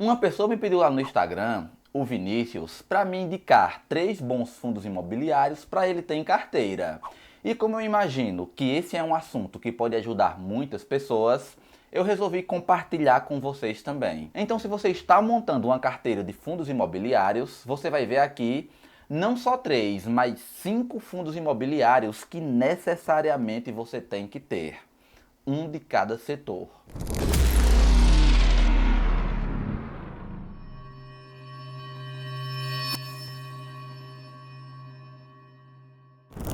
Uma pessoa me pediu lá no Instagram, o Vinícius, para me indicar 3 bons fundos imobiliários para ele ter em carteira. E como eu imagino que esse é um assunto que pode ajudar muitas pessoas, eu resolvi compartilhar com vocês também. Então, se você está montando uma carteira de fundos imobiliários, você vai ver aqui não só 3, mas 5 fundos imobiliários que necessariamente você tem que ter. Um de cada setor.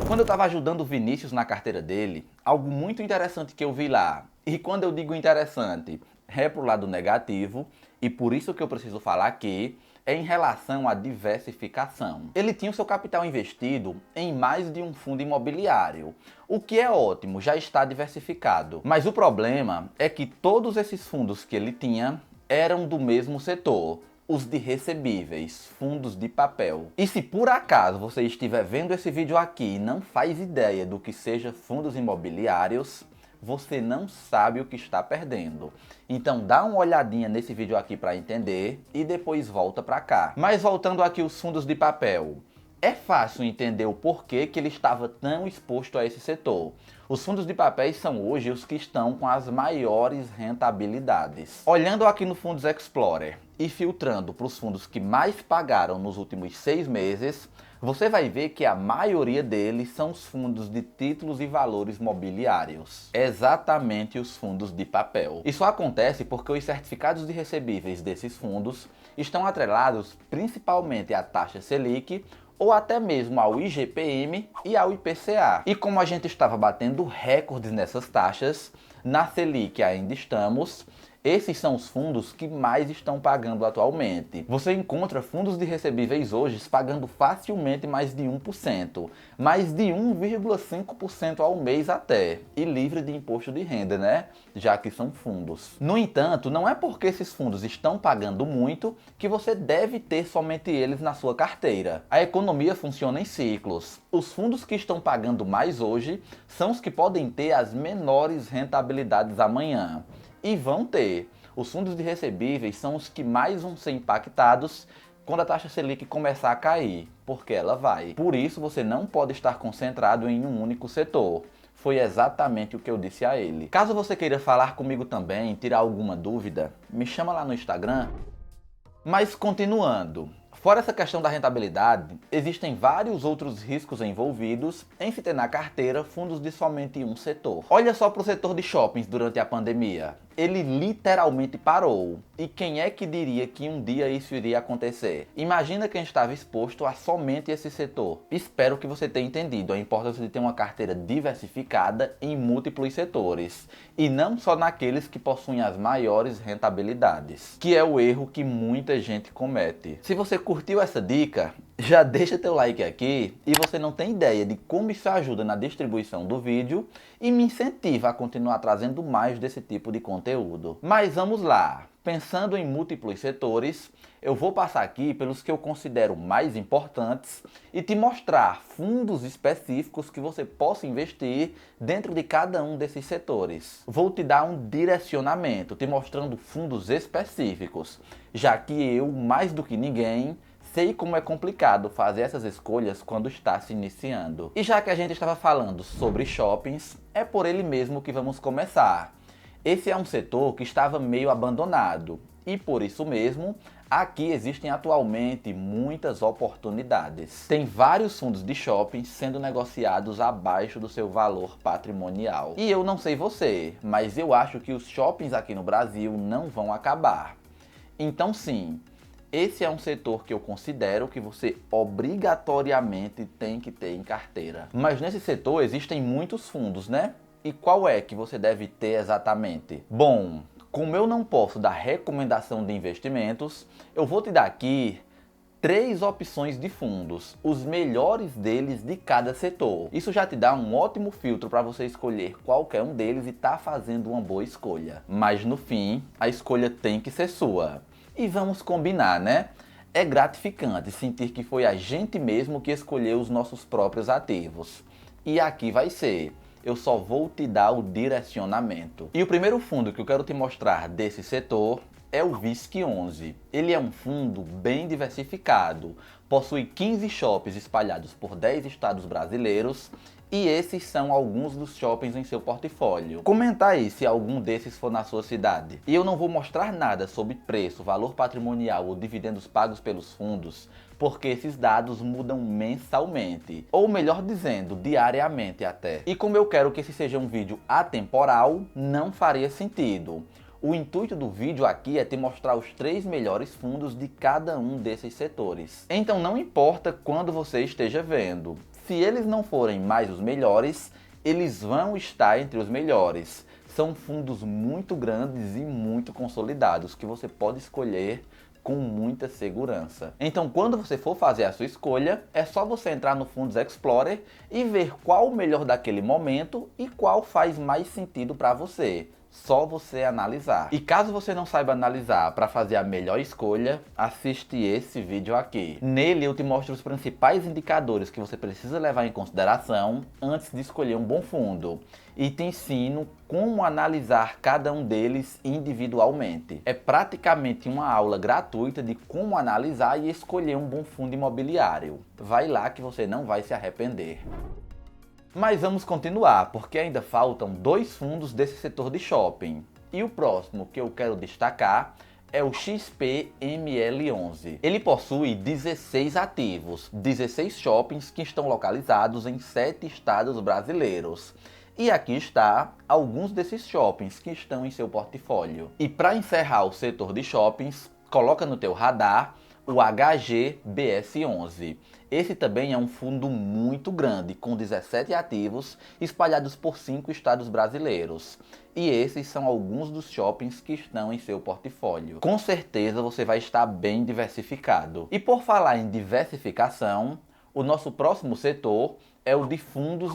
Quando eu estava ajudando o Vinícius na carteira dele, algo muito interessante que eu vi lá, e quando eu digo interessante, é pro lado negativo, e por isso que eu preciso falar aqui, é em relação à diversificação. Ele tinha o seu capital investido em mais de um fundo imobiliário, o que é ótimo, já está diversificado. Mas o problema é que todos esses fundos que ele tinha eram do mesmo setor, os de recebíveis, fundos de papel. E se por acaso você estiver vendo esse vídeo aqui e não faz ideia do que seja fundos imobiliários, você não sabe o que está perdendo. Então dá uma olhadinha nesse vídeo aqui para entender e depois volta para cá. Mas voltando aqui os fundos de papel. É fácil entender o porquê que ele estava tão exposto a esse setor. Os fundos de papéis são hoje os que estão com as maiores rentabilidades. Olhando aqui no Fundos Explorer e filtrando para os fundos que mais pagaram nos últimos 6 meses, você vai ver que a maioria deles são os fundos de títulos e valores mobiliários. Exatamente os fundos de papel. Isso acontece porque os certificados de recebíveis desses fundos estão atrelados principalmente à taxa Selic, ou até mesmo ao IGPM e ao IPCA. E como a gente estava batendo recordes nessas taxas, na Selic ainda estamos, esses são os fundos que mais estão pagando atualmente. Você encontra fundos de recebíveis hoje pagando facilmente mais de 1%, mais de 1,5% ao mês até, e livre de imposto de renda, né? Já que são fundos. No entanto, não é porque esses fundos estão pagando muito que você deve ter somente eles na sua carteira. A economia funciona em ciclos. Os fundos que estão pagando mais hoje são os que podem ter as menores rentabilidades amanhã. E vão ter. Os fundos de recebíveis são os que mais vão ser impactados quando a taxa Selic começar a cair, porque ela vai. Por isso você não pode estar concentrado em um único setor. Foi exatamente o que eu disse a ele. Caso você queira falar comigo também, tirar alguma dúvida, me chama lá no Instagram. Mas continuando. Fora essa questão da rentabilidade, existem vários outros riscos envolvidos em se ter na carteira fundos de somente um setor. Olha só para o setor de shoppings durante a pandemia. Ele literalmente parou. E quem é que diria que um dia isso iria acontecer? Imagina quem estava exposto a somente esse setor. Espero que você tenha entendido a importância de ter uma carteira diversificada em múltiplos setores. E não só naqueles que possuem as maiores rentabilidades. Que é o erro que muita gente comete. Se você curtiu essa dica, já deixa teu like aqui e você não tem ideia de como isso ajuda na distribuição do vídeo e me incentiva a continuar trazendo mais desse tipo de conteúdo. Mas vamos lá, pensando em múltiplos setores, eu vou passar aqui pelos que eu considero mais importantes e te mostrar fundos específicos que você possa investir dentro de cada um desses setores. Vou te dar um direcionamento, te mostrando fundos específicos, já que eu, mais do que ninguém, sei como é complicado fazer essas escolhas quando está se iniciando. E já que a gente estava falando sobre shoppings, é por ele mesmo que vamos começar. Esse é um setor que estava meio abandonado e por isso mesmo, aqui existem atualmente muitas oportunidades. Tem vários fundos de shopping sendo negociados abaixo do seu valor patrimonial. E eu não sei você, mas eu acho que os shoppings aqui no Brasil não vão acabar. Então sim, esse é um setor que eu considero que você obrigatoriamente tem que ter em carteira. Mas nesse setor existem muitos fundos, né? E qual é que você deve ter exatamente? Bom, como eu não posso dar recomendação de investimentos, eu vou te dar aqui 3 opções de fundos, os melhores deles de cada setor. Isso já te dá um ótimo filtro para você escolher qualquer um deles e tá fazendo uma boa escolha. Mas no fim, a escolha tem que ser sua. E vamos combinar, né? É gratificante sentir que foi a gente mesmo que escolheu os nossos próprios ativos. E aqui vai ser. Eu só vou te dar o direcionamento. E o primeiro fundo que eu quero te mostrar desse setor é o VISC11. Ele é um fundo bem diversificado, possui 15 shoppings espalhados por 10 estados brasileiros e esses são alguns dos shoppings em seu portfólio. Comenta aí se algum desses for na sua cidade. E eu não vou mostrar nada sobre preço, valor patrimonial ou dividendos pagos pelos fundos, porque esses dados mudam mensalmente, ou melhor dizendo, diariamente até. E como eu quero que esse seja um vídeo atemporal, não faria sentido. O intuito do vídeo aqui é te mostrar os 3 melhores fundos de cada um desses setores. Então não importa quando você esteja vendo, se eles não forem mais os melhores, eles vão estar entre os melhores. São fundos muito grandes e muito consolidados que você pode escolher com muita segurança. Então quando você for fazer a sua escolha, é só você entrar no Fundos Explorer e ver qual o melhor daquele momento e qual faz mais sentido para você. Só você analisar. E caso você não saiba analisar para fazer a melhor escolha, assiste esse vídeo aqui. Nele eu te mostro os principais indicadores que você precisa levar em consideração antes de escolher um bom fundo. E te ensino como analisar cada um deles individualmente. É praticamente uma aula gratuita de como analisar e escolher um bom fundo imobiliário. Vai lá que você não vai se arrepender. Mas vamos continuar, porque ainda faltam 2 fundos desse setor de shopping. E o próximo que eu quero destacar é o XPML11. Ele possui 16 ativos, 16 shoppings que estão localizados em 7 estados brasileiros. E aqui está alguns desses shoppings que estão em seu portfólio. E para encerrar o setor de shoppings, coloca no teu radar o HGBS11. Esse também é um fundo muito grande, com 17 ativos espalhados por 5 estados brasileiros. E esses são alguns dos shoppings que estão em seu portfólio. Com certeza você vai estar bem diversificado. E por falar em diversificação, o nosso próximo setor é o de fundos,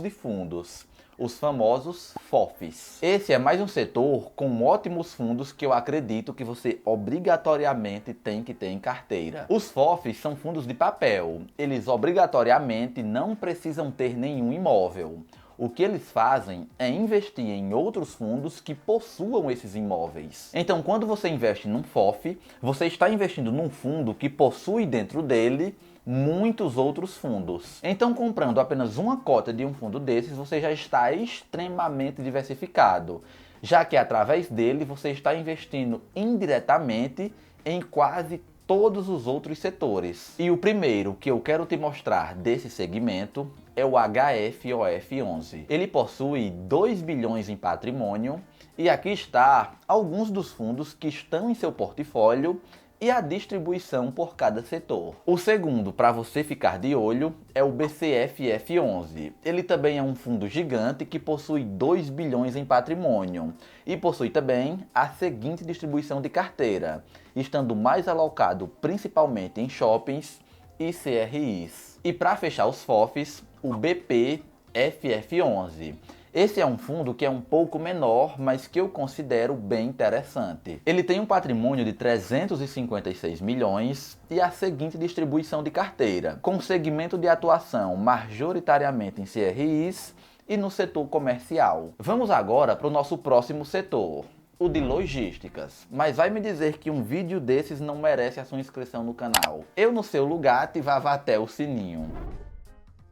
os famosos FOFs. Esse é mais um setor com ótimos fundos que eu acredito que você obrigatoriamente tem que ter em carteira. Os FOFs são fundos de papel. Eles obrigatoriamente não precisam ter nenhum imóvel. O que eles fazem é investir em outros fundos que possuam esses imóveis. Então, quando você investe num FOF, você está investindo num fundo que possui dentro dele muitos outros fundos. Então, comprando apenas uma cota de um fundo desses, você já está extremamente diversificado, já que através dele você está investindo indiretamente em quase todos os outros setores. E o primeiro que eu quero te mostrar desse segmento é o HFOF11. Ele possui 2 bilhões em patrimônio e aqui está alguns dos fundos que estão em seu portfólio e a distribuição por cada setor. O segundo, para você ficar de olho, é o BCFF11. Ele também é um fundo gigante que possui 2 bilhões em patrimônio e possui também a seguinte distribuição de carteira, estando mais alocado principalmente em shoppings e CRIs. E para fechar os FOFs, o BPFF11. Esse é um fundo que é um pouco menor, mas que eu considero bem interessante. Ele tem um patrimônio de 356 milhões e a seguinte distribuição de carteira, com segmento de atuação majoritariamente em CRIs e no setor comercial. Vamos agora para o nosso próximo setor, o de logísticas. Mas vai me dizer que um vídeo desses não merece a sua inscrição no canal. Eu, no seu lugar, ativava até o sininho.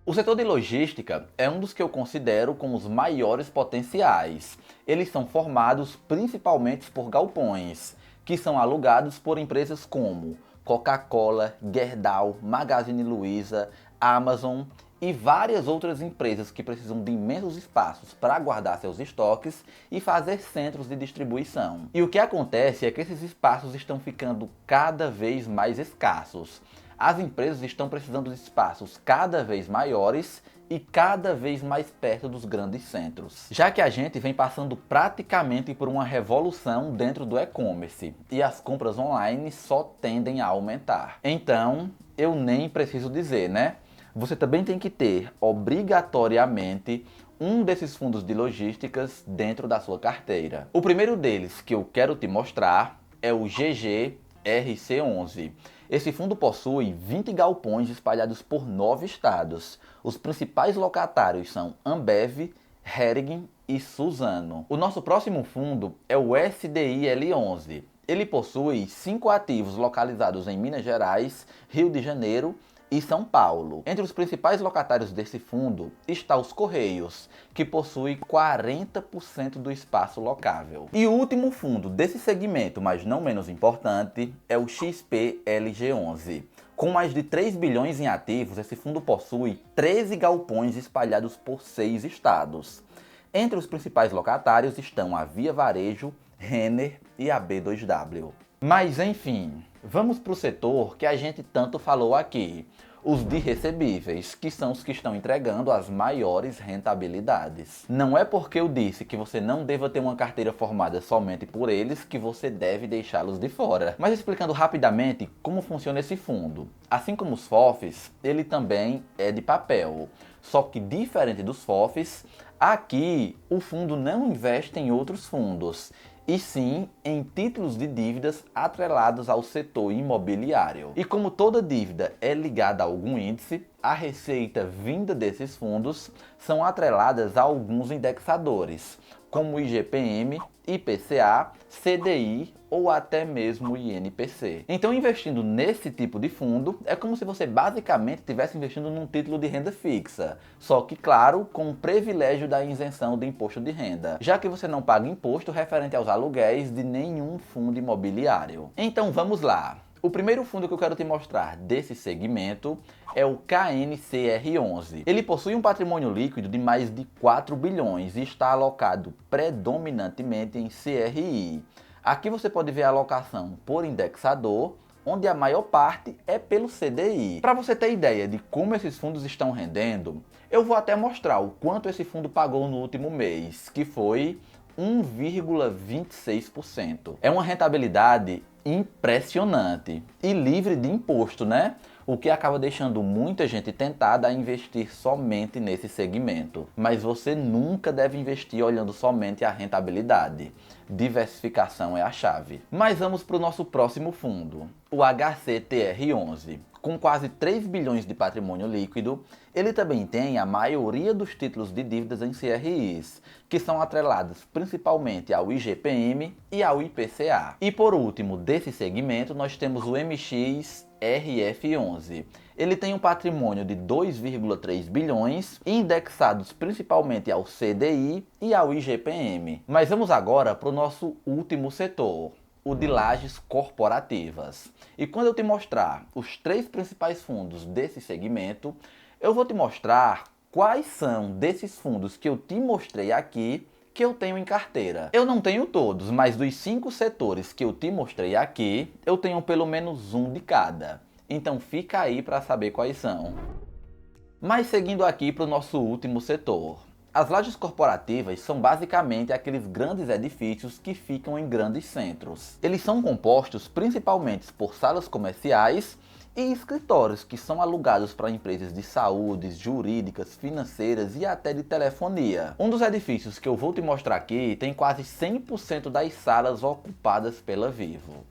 O setor de logística é um dos que eu considero como os maiores potenciais. Eles são formados principalmente por galpões, que são alugados por empresas como Coca-Cola, Gerdau, Magazine Luiza, Amazon e várias outras empresas que precisam de imensos espaços para guardar seus estoques e fazer centros de distribuição. E o que acontece é que esses espaços estão ficando cada vez mais escassos. As empresas estão precisando de espaços cada vez maiores e cada vez mais perto dos grandes centros. Já que a gente vem passando praticamente por uma revolução dentro do e-commerce e as compras online só tendem a aumentar. Então, eu nem preciso dizer, né? Você também tem que ter, obrigatoriamente, um desses fundos de logísticas dentro da sua carteira. O primeiro deles que eu quero te mostrar é o GGRC11. Esse fundo possui 20 galpões espalhados por 9 estados. Os principais locatários são Ambev, Hering e Suzano. O nosso próximo fundo é o SDIL11. Ele possui 5 ativos localizados em Minas Gerais, Rio de Janeiro e São Paulo. Entre os principais locatários desse fundo está os Correios, que possui 40% do espaço locável. E o último fundo desse segmento, mas não menos importante, é o XPLG11. Com mais de 3 bilhões em ativos, esse fundo possui 13 galpões espalhados por 6 estados. Entre os principais locatários estão a Via Varejo, Renner e a B2W. Mas enfim, vamos para o setor que a gente tanto falou aqui, os de recebíveis, que são os que estão entregando as maiores rentabilidades. Não é porque eu disse que você não deva ter uma carteira formada somente por eles que você deve deixá-los de fora. Mas explicando rapidamente como funciona esse fundo. Assim como os FOFs, ele também é de papel. Só que diferente dos FOFs, aqui o fundo não investe em outros fundos, e sim em títulos de dívidas atrelados ao setor imobiliário. E como toda dívida é ligada a algum índice, a receita vinda desses fundos são atreladas a alguns indexadores, como o IGPM, IPCA, CDI ou até mesmo o INPC. Então, investindo nesse tipo de fundo é como se você basicamente estivesse investindo num título de renda fixa, só que, claro, com o privilégio da isenção do imposto de renda, já que você não paga imposto referente aos aluguéis de nenhum fundo imobiliário. Então, vamos lá. O primeiro fundo que eu quero te mostrar desse segmento é o KNCR11. Ele possui um patrimônio líquido de mais de 4 bilhões e está alocado predominantemente em CRI. Aqui você pode ver a alocação por indexador, onde a maior parte é pelo CDI. Para você ter ideia de como esses fundos estão rendendo, eu vou até mostrar o quanto esse fundo pagou no último mês, que foi 1,26%. É uma rentabilidade impressionante e livre de imposto, né? O que acaba deixando muita gente tentada a investir somente nesse segmento. Mas você nunca deve investir olhando somente a rentabilidade. Diversificação é a chave. Mas vamos para o nosso próximo fundo, o HCTR11. Com quase 3 bilhões de patrimônio líquido, ele também tem a maioria dos títulos de dívidas em CRIs, que são atrelados principalmente ao IGPM e ao IPCA. E por último, desse segmento, nós temos o MXRF11. Ele tem um patrimônio de 2,3 bilhões, indexados principalmente ao CDI e ao IGPM. Mas vamos agora para o nosso último setor, o de lajes corporativas. E quando eu te mostrar os 3 principais fundos desse segmento, eu vou te mostrar quais são desses fundos que eu te mostrei aqui que eu tenho em carteira. Eu não tenho todos, mas dos 5 setores que eu te mostrei aqui, eu tenho pelo menos um de cada. Então fica aí para saber quais são. Mas seguindo aqui para o nosso último setor. As lajes corporativas são basicamente aqueles grandes edifícios que ficam em grandes centros. Eles são compostos principalmente por salas comerciais e escritórios que são alugados para empresas de saúde, jurídicas, financeiras e até de telefonia. Um dos edifícios que eu vou te mostrar aqui tem quase 100% das salas ocupadas pela Vivo.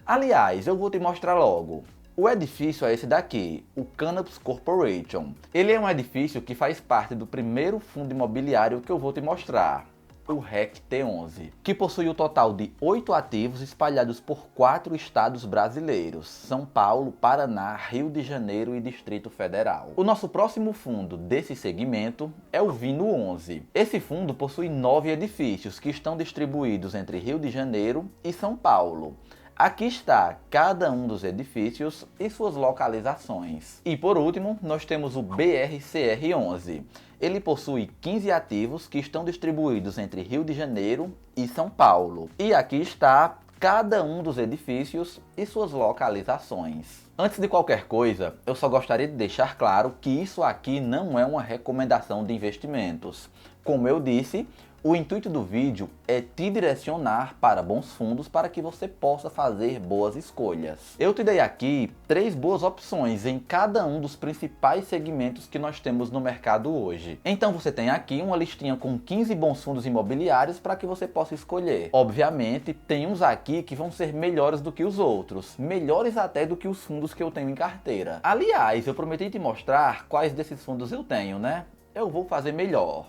Aliás, eu vou te mostrar logo. O edifício é esse daqui, o Canapes Corporation. Ele é um edifício que faz parte do primeiro fundo imobiliário que eu vou te mostrar, o REC-T11, que possui o total de 8 ativos espalhados por 4 estados brasileiros, São Paulo, Paraná, Rio de Janeiro e Distrito Federal. O nosso próximo fundo desse segmento é o Vino11. Esse fundo possui 9 edifícios que estão distribuídos entre Rio de Janeiro e São Paulo. Aqui está cada um dos edifícios e suas localizações. E por último, nós temos o BRCR11. Ele possui 15 ativos que estão distribuídos entre Rio de Janeiro e São Paulo. E aqui está cada um dos edifícios e suas localizações. Antes de qualquer coisa, eu só gostaria de deixar claro que isso aqui não é uma recomendação de investimentos. Como eu disse, o intuito do vídeo é te direcionar para bons fundos para que você possa fazer boas escolhas. Eu te dei aqui 3 boas opções em cada um dos principais segmentos que nós temos no mercado hoje. Então você tem aqui uma listinha com 15 bons fundos imobiliários para que você possa escolher. Obviamente, tem uns aqui que vão ser melhores do que os outros, melhores até do que os fundos que eu tenho em carteira. Aliás, eu prometi te mostrar quais desses fundos eu tenho, né? Eu vou fazer melhor.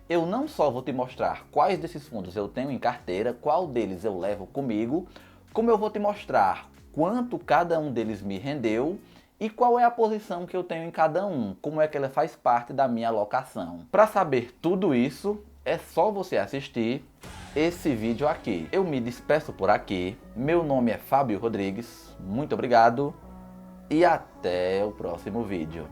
Eu não só vou te mostrar quais desses fundos eu tenho em carteira, qual deles eu levo comigo, como eu vou te mostrar quanto cada um deles me rendeu e qual é a posição que eu tenho em cada um, como é que ela faz parte da minha alocação. Para saber tudo isso, é só você assistir esse vídeo aqui. Eu me despeço por aqui, meu nome é Fábio Rodrigues, muito obrigado e até o próximo vídeo.